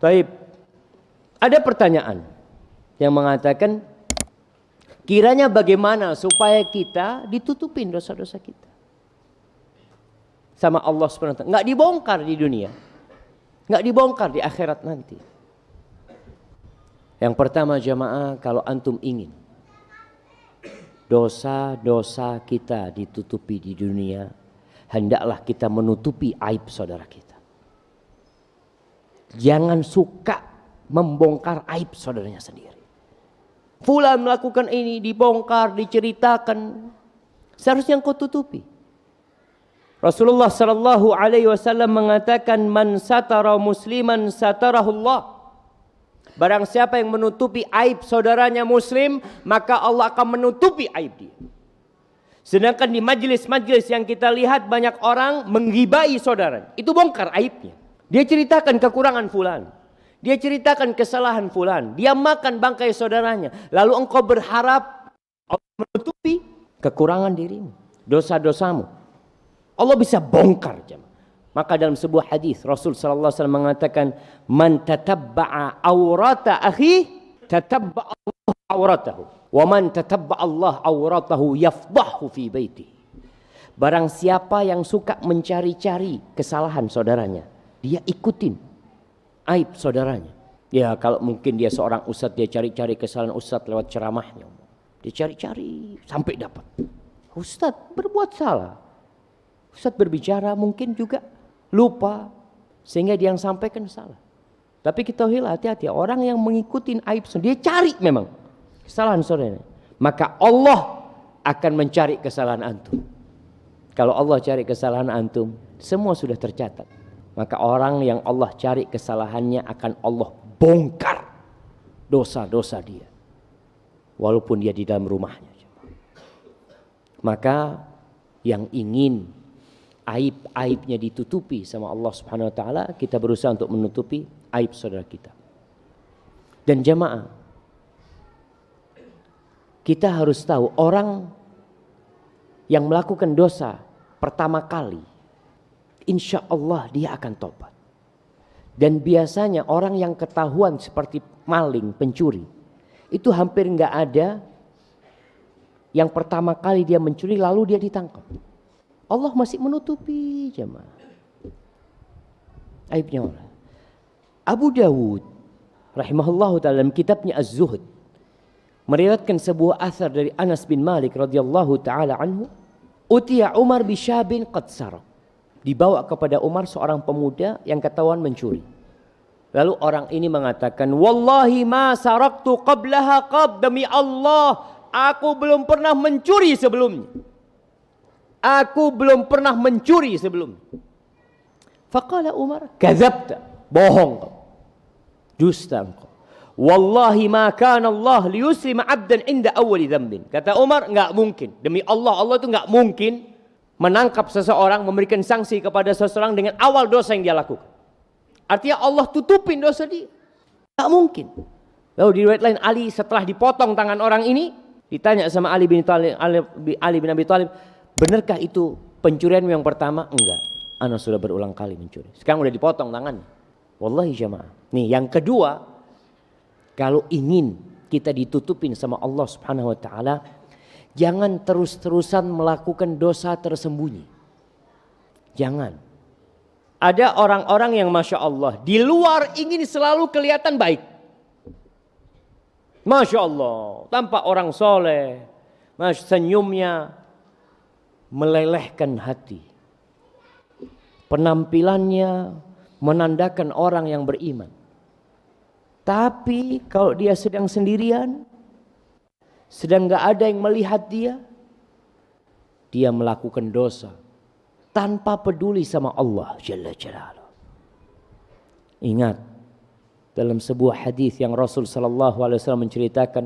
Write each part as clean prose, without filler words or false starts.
Baik. Ada pertanyaan yang mengatakan, kiranya bagaimana supaya kita ditutupin dosa-dosa kita sama Allah SWT, nggak dibongkar di dunia, nggak dibongkar di akhirat nanti. Yang pertama jamaah, kalau antum ingin dosa-dosa kita ditutupi di dunia, hendaklah kita menutupi aib saudara kita. Jangan suka membongkar aib saudaranya sendiri. Fulan melakukan ini, dibongkar, diceritakan. Seharusnya engkau tutupi. Rasulullah sallallahu alaihi wasallam mengatakan, man satara musliman satarahullah. Barang siapa yang menutupi aib saudaranya muslim, maka Allah akan menutupi aib dia. Sedangkan di majlis-majlis yang kita lihat, banyak orang menggibai saudara. Itu bongkar aibnya. Dia ceritakan kekurangan fulan. Dia ceritakan kesalahan fulan. Dia makan bangkai saudaranya. Lalu engkau berharap Allah menutupi kekurangan dirimu, dosa-dosamu. Allah bisa bongkar. Maka dalam sebuah hadis Rasul sallallahu alaihi wasallam mengatakan, man tatabba'a aurata akhi tatabba'a Allah auratahu, wa man tatabba'a Allah auratahu yafdahu fi baitihi. Barang siapa yang suka mencari-cari kesalahan saudaranya, dia ikutin aib saudaranya. Ya kalau mungkin dia seorang ustadz, dia cari-cari kesalahan ustadz lewat ceramahnya. Dia cari-cari sampai dapat. Ustadz berbuat salah. Ustadz berbicara mungkin juga lupa, sehingga dia yang sampaikan salah. Tapi kita hati-hati, orang yang mengikuti aib dia cari memang kesalahan saudaranya, maka Allah akan mencari kesalahan antum. Kalau Allah cari kesalahan antum, semua sudah tercatat. Maka orang yang Allah cari kesalahannya akan Allah bongkar dosa-dosa dia, walaupun dia di dalam rumahnya. Maka yang ingin aib-aibnya ditutupi sama Allah Subhanahu wa taala, kita berusaha untuk menutupi aib saudara kita. Dan jamaah, kita harus tahu, orang yang melakukan dosa pertama kali, insya Allah dia akan tobat. Dan biasanya orang yang ketahuan seperti maling, pencuri, itu hampir nggak ada yang pertama kali dia mencuri lalu dia ditangkap. Allah masih menutupi jemaah aibnya orang. Abu Dawud rahimahullahu ta'ala dalam kitabnya Az-Zuhd meriwayatkan sebuah asar dari Anas bin Malik radhiyallahu ta'ala anhu, utiya Umar bisyabin qad saraq. Dibawa kepada Umar seorang pemuda yang ketahuan mencuri. Lalu orang ini mengatakan, wallahi ma saraktu qablaha qab, demi Allah aku belum pernah mencuri sebelumnya. Aku belum pernah mencuri sebelumnya. Faqala Umar, kadzabta, bohong kau, dusta engkau. Wallahi ma kana Allah liyuslima 'abdan 'inda awwali dzambin. Kata Umar, enggak mungkin. Demi Allah, Allah itu enggak mungkin menangkap seseorang, memberikan sanksi kepada seseorang dengan awal dosa yang dia lakukan. Artinya Allah tutupin dosa dia. Enggak mungkin. Lalu di riwayat lain, Ali setelah dipotong tangan orang ini, ditanya sama Ali bin Abi Thalib, benarkah itu pencurianmu yang pertama? Enggak, ana sudah berulang kali mencuri. Sekarang udah dipotong tangannya. Wallahi jamaah. Nih yang kedua, kalau ingin kita ditutupin sama Allah Subhanahu wa taala, jangan terus-terusan melakukan dosa tersembunyi. Jangan. Ada orang-orang yang Masya Allah, di luar ingin selalu kelihatan baik. Masya Allah, tampak orang soleh, senyumnya melelehkan hati. Penampilannya menandakan orang yang beriman. Tapi kalau dia sedang sendirian, sedang gak ada yang melihat dia melakukan dosa tanpa peduli sama Allah Jalla Jalaluh. Ingat, dalam sebuah hadis yang Rasul sallallahu alaihi wasallam menceritakan,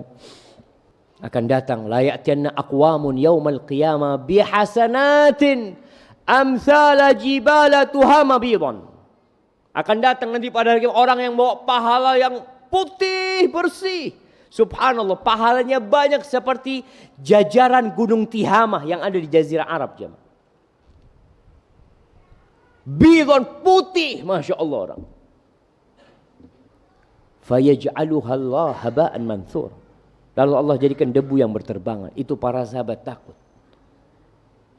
akan datang la ya'tiyanna aqwamun yaumal qiyamah bihasanatin amsala jibala tuhama bidan. Akan datang nanti pada hari orang yang bawa pahala yang putih bersih. Subhanallah, pahalanya banyak seperti jajaran gunung Tihamah yang ada di Jazirah Arab jemaah. Bidan putih, Masya Allah orang. fayaj'aluha Allah haba'an manthur. Lalu Allah jadikan debu yang berterbangan. Itu para sahabat takut.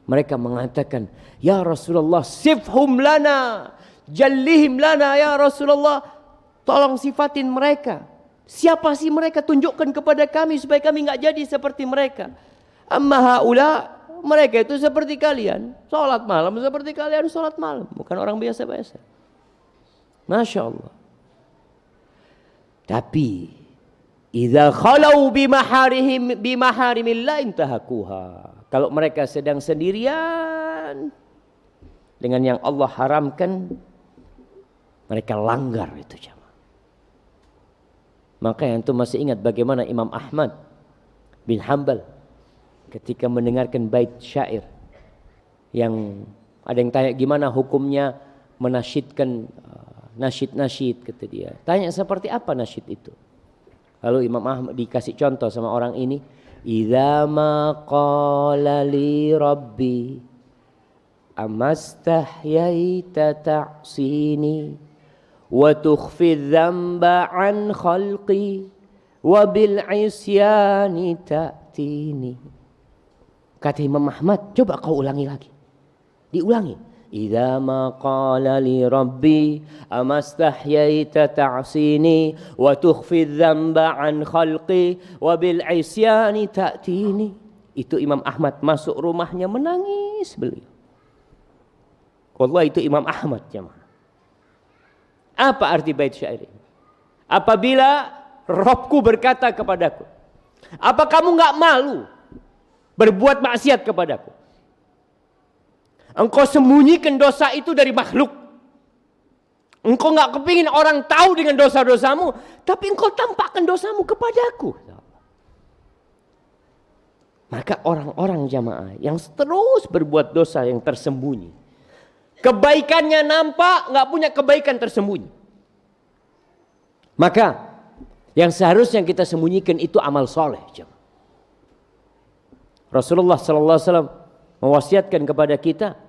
Mereka mengatakan, ya Rasulullah, sifhum lana, jallihim lana ya Rasulullah. Tolong sifatin mereka. Siapa sih mereka? Tunjukkan kepada kami supaya kami enggak jadi seperti mereka. Amma haula, mereka itu seperti kalian. Salat malam seperti kalian salat malam. Bukan orang biasa-biasa. Masya Allah. Tapi idza khalau bimaharimillah intahakuha. Kalau mereka sedang sendirian dengan yang Allah haramkan, mereka langgar itu jamaah. Maka yang itu masih ingat bagaimana Imam Ahmad bin Hanbal ketika mendengarkan bait syair yang ada yang tanya gimana hukumnya menasyidkan nasyid-nasyid, kata dia. Tanya seperti apa nasyid itu. Lalu Imam Ahmad dikasih contoh sama orang ini. Idza ma qala li rabbi amastahyaita ta'sini wa tukhfi dzamba an khalqi wa bil isyani ta'tini. Kata Imam Ahmad, coba kau ulangi lagi. Diulangi. Idza ma qala li rabbi amastahyaita ta'sini wa tukhfi dzamba an khalqi wa bil isyani ta'tini. Itu Imam Ahmad masuk rumahnya menangis beliau. Wallah itu Imam Ahmad jemaah. Apa arti bait syair ini? Apabila Rabbku berkata kepadaku, apa kamu enggak malu berbuat maksiat kepadaku? Engkau sembunyikan dosa itu dari makhluk. Engkau enggak kepingin orang tahu dengan dosa-dosamu, tapi engkau tampakkan dosamu kepadaku. Maka orang-orang jamaah yang terus berbuat dosa yang tersembunyi, kebaikannya nampak, enggak punya kebaikan tersembunyi. Maka yang seharusnya kita sembunyikan itu amal soleh. Rasulullah sallallahu alaihi wasallam mewasiatkan kepada kita,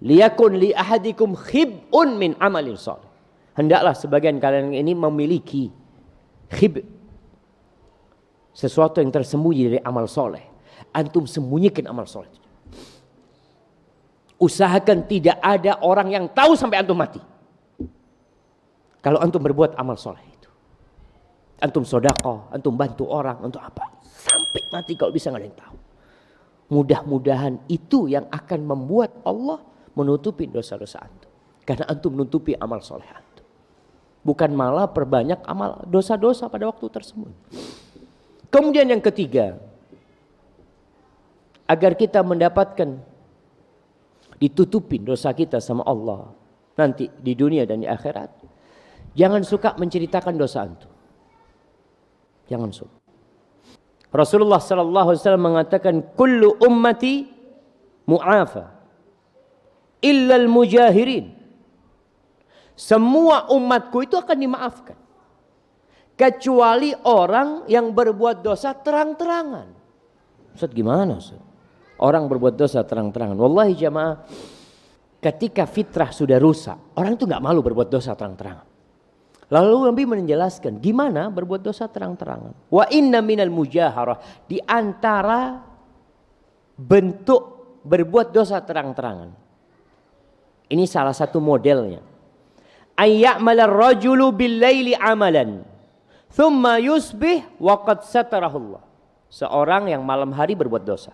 liyakun li ahadikum khib'un min amalin soleh. Hendaklah sebagian kalian ini memiliki khib, sesuatu yang tersembunyi dari amal soleh. Antum sembunyikan amal soleh. Usahakan tidak ada orang yang tahu sampai antum mati. Kalau antum berbuat amal soleh itu, antum sedekah, antum bantu orang, untuk apa? Sampai mati kalau bisa nggak ada yang tahu. Mudah-mudahan itu yang akan membuat Allah menutupi dosa-dosa antum. Karena antum menutupi amal soleh antum. Bukan malah perbanyak amal dosa-dosa pada waktu tersembunyi. Kemudian yang ketiga, agar kita mendapatkan ditutupin dosa kita sama Allah nanti di dunia dan di akhirat, jangan suka menceritakan dosa antum. Jangan suka. Rasulullah sallallahu alaihi wasallam mengatakan, kullu ummati mu'afa illal mujahirin. Semua umatku itu akan dimaafkan, kecuali orang yang berbuat dosa terang-terangan. Ustaz gimana Ustaz? Orang berbuat dosa terang-terangan. Wallahi jamaah, ketika fitrah sudah rusak, orang itu gak malu berbuat dosa terang-terangan. Lalu Nabi menjelaskan gimana berbuat dosa terang-terangan. Wa inna minal mujaharah, di antara bentuk berbuat dosa terang-terangan, ini salah satu modelnya. Ayya'mala ar-rajulu bil-laili amalan thumma yusbih wa qad satarahullah. Seorang yang malam hari berbuat dosa,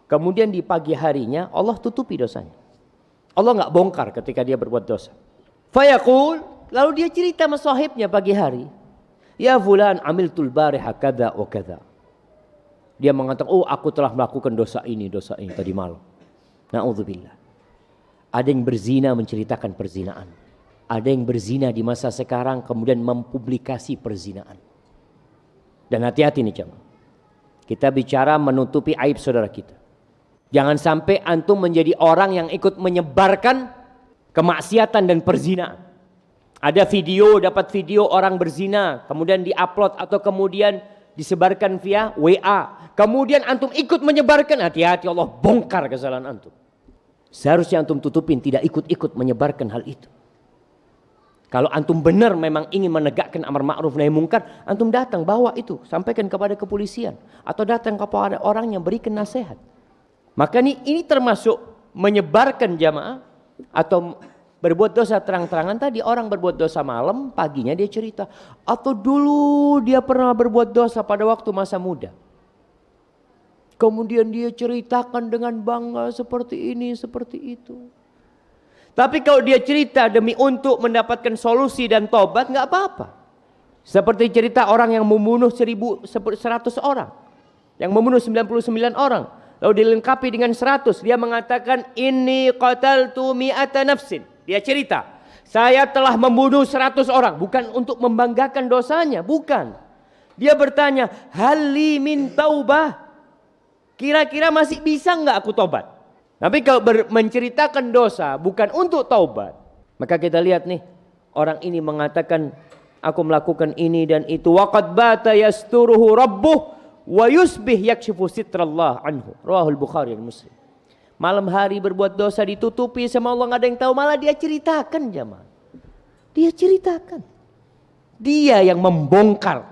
kemudian di pagi harinya Allah tutupi dosanya. Allah enggak bongkar ketika dia berbuat dosa. Fayaqul, lalu dia cerita sama sahibnya pagi hari, ya fulan amiltul bariha kadza wa kadza. Dia mengatakan, oh aku telah melakukan dosa ini tadi malam. Na'udzubillah. Ada yang berzina menceritakan perzinaan. Ada yang berzina di masa sekarang kemudian mempublikasi perzinaan. Dan hati-hati nih jemaah. Kita bicara menutupi aib saudara kita. Jangan sampai antum menjadi orang yang ikut menyebarkan kemaksiatan dan perzinaan. Ada video, dapat video orang berzina, kemudian diupload atau kemudian disebarkan via WA. Kemudian antum ikut menyebarkan, hati-hati Allah bongkar kesalahan antum. Seharusnya antum tutupin, tidak ikut-ikut menyebarkan hal itu. Kalau antum benar memang ingin menegakkan amar ma'ruf nahi mungkar, antum datang bawa itu, sampaikan kepada kepolisian atau datang kepada orang yang berikan nasihat. Maka ini termasuk menyebarkan jamaah atau berbuat dosa terang-terangan. Tadi orang berbuat dosa malam, paginya dia cerita. Atau dulu dia pernah berbuat dosa pada waktu masa muda. Kemudian dia ceritakan dengan bangga seperti ini, seperti itu. Tapi kalau dia cerita demi untuk mendapatkan solusi dan tobat, nggak apa-apa. Seperti cerita orang yang membunuh 100 orang. Yang membunuh 99 orang. Lalu dilengkapi dengan 100. Dia mengatakan, inni qataltu mi'ata nafsin. Dia cerita, saya telah membunuh 100 orang. Bukan untuk membanggakan dosanya, bukan. Dia bertanya, hali min taubah. Kira-kira masih bisa nggak aku tobat? Tapi kalau menceritakan dosa bukan untuk taubat, maka kita lihat nih, orang ini mengatakan aku melakukan ini dan itu, waqad bata yasturuhu rabbuh wa yusbih yakshifu sitrallah anhu. Rawahul Bukhari dan Muslim. Malam hari berbuat dosa ditutupi sama Allah, nggak ada yang tahu, malah dia ceritakan jamaah. Dia ceritakan. Dia yang membongkar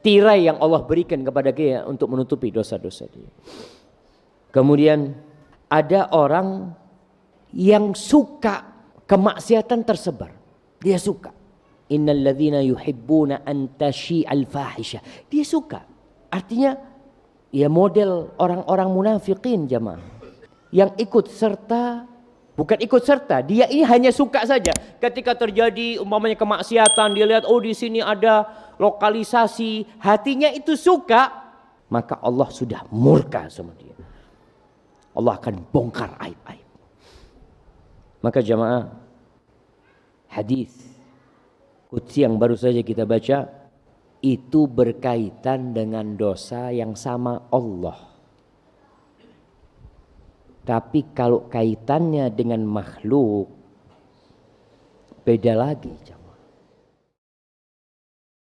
tirai yang Allah berikan kepada dia untuk menutupi dosa-dosa dia. Kemudian ada orang yang suka kemaksiatan tersebar. Dia suka. Innal ladzina yuhibbuna an tashi'al fahisha. Dia suka. Artinya ya model orang-orang munafikin jamaah. Yang ikut serta, bukan ikut serta, dia ini hanya suka saja. Ketika terjadi umpamanya kemaksiatan, dia lihat oh di sini ada lokalisasi, hatinya itu suka, maka Allah sudah murka sama dia. Allah akan bongkar aib-aib. Maka jamaah, hadis qudsi yang baru saja kita baca itu berkaitan dengan dosa yang sama Allah. Tapi kalau kaitannya dengan makhluk beda lagi.